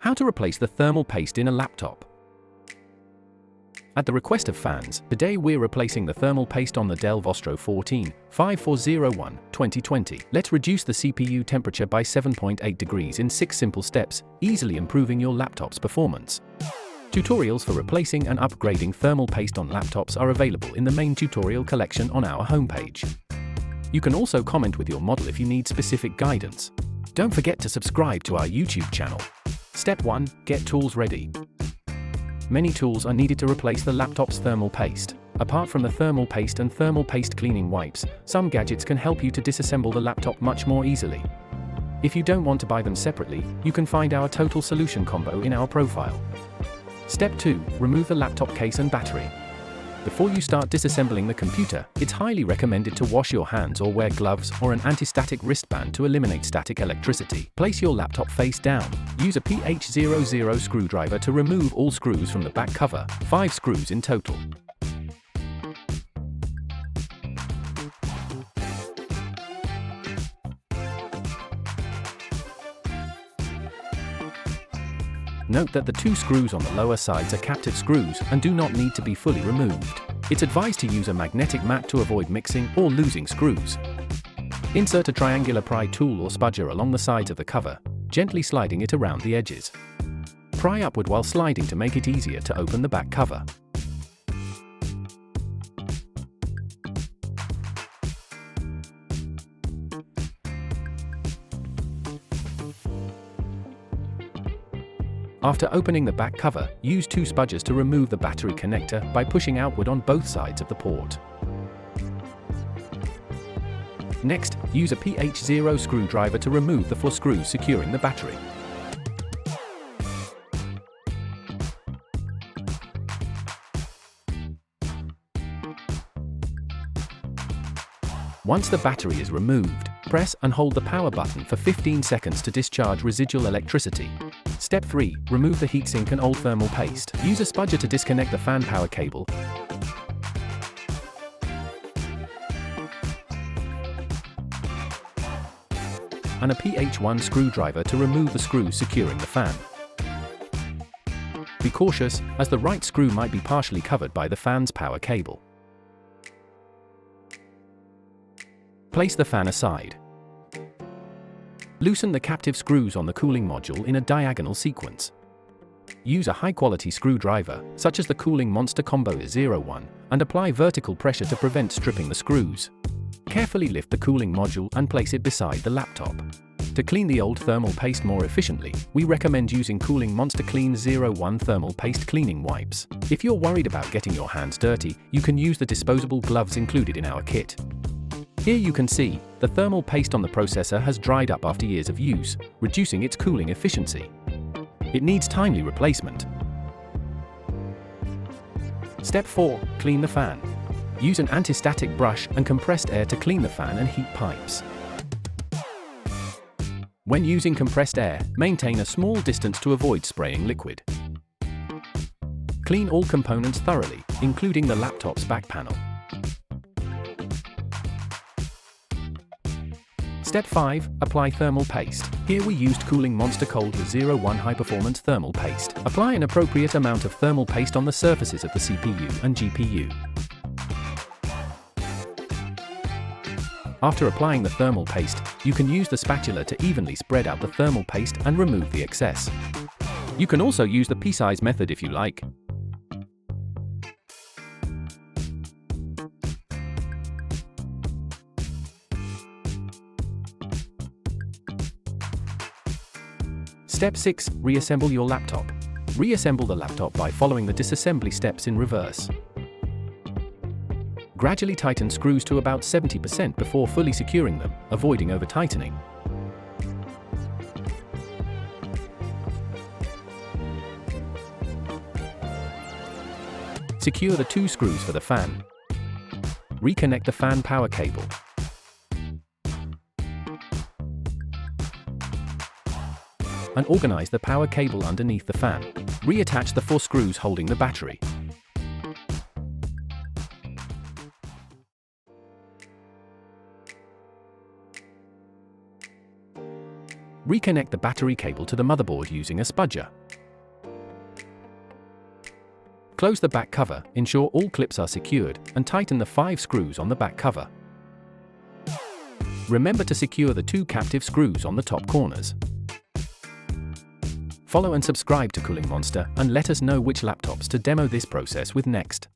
How to replace the thermal paste in a laptop. At the request of fans, today we're replacing the thermal paste on the Dell Vostro 14-5401 2020. Let's reduce the CPU temperature by 7.8 degrees in 6 simple steps, easily improving your laptop's performance. Tutorials for replacing and upgrading thermal paste on laptops are available in the main tutorial collection on our homepage. You can also comment with your model if you need specific guidance. Don't forget to subscribe to our YouTube channel. Step 1. Get tools ready. Many tools are needed to replace the laptop's thermal paste. Apart from the thermal paste and thermal paste cleaning wipes, some gadgets can help you to disassemble the laptop much more easily. If you don't want to buy them separately, you can find our total solution combo in our profile. Step 2. Remove the laptop case and battery. Before you start disassembling the computer, it's highly recommended to wash your hands or wear gloves or an anti-static wristband to eliminate static electricity. Place your laptop face down. Use a PH00 screwdriver to remove all screws from the back cover, 5 screws in total. Note that the 2 screws on the lower sides are captive screws and do not need to be fully removed. It's advised to use a magnetic mat to avoid mixing or losing screws. Insert a triangular pry tool or spudger along the sides of the cover, gently sliding it around the edges. Pry upward while sliding to make it easier to open the back cover. After opening the back cover, use 2 spudgers to remove the battery connector by pushing outward on both sides of the port. Next, use a PH0 screwdriver to remove the 4 screws securing the battery. Once the battery is removed, press and hold the power button for 15 seconds to discharge residual electricity. Step 3. Remove the heatsink and old thermal paste. Use a spudger to disconnect the fan power cable. And a PH1 screwdriver to remove the screws securing the fan. Be cautious, as the right screw might be partially covered by the fan's power cable. Place the fan aside. Loosen the captive screws on the cooling module in a diagonal sequence. Use a high-quality screwdriver, such as the Kooling Monster Combo 01, and apply vertical pressure to prevent stripping the screws. Carefully lift the cooling module and place it beside the laptop. To clean the old thermal paste more efficiently, we recommend using Kooling Monster Clean 01 thermal paste cleaning wipes. If you're worried about getting your hands dirty, you can use the disposable gloves included in our kit. Here you can see, the thermal paste on the processor has dried up after years of use, reducing its cooling efficiency. It needs timely replacement. Step 4. Clean the fan. Use an anti-static brush and compressed air to clean the fan and heat pipes. When using compressed air, maintain a small distance to avoid spraying liquid. Clean all components thoroughly, including the laptop's back panel. Step 5. Apply thermal paste. Here we used Kooling Monster Cold 01 high-performance thermal paste. Apply an appropriate amount of thermal paste on the surfaces of the CPU and GPU. After applying the thermal paste, you can use the spatula to evenly spread out the thermal paste and remove the excess. You can also use the pea-size method if you like. Step 6. Reassemble your laptop. Reassemble the laptop by following the disassembly steps in reverse. Gradually tighten screws to about 70% before fully securing them, avoiding over-tightening. Secure the 2 screws for the fan. Reconnect the fan power cable. And organize the power cable underneath the fan. Reattach the 4 screws holding the battery. Reconnect the battery cable to the motherboard using a spudger. Close the back cover, ensure all clips are secured, and tighten the 5 screws on the back cover. Remember to secure the 2 captive screws on the top corners. Follow and subscribe to Kooling Monster and let us know which laptops to demo this process with next.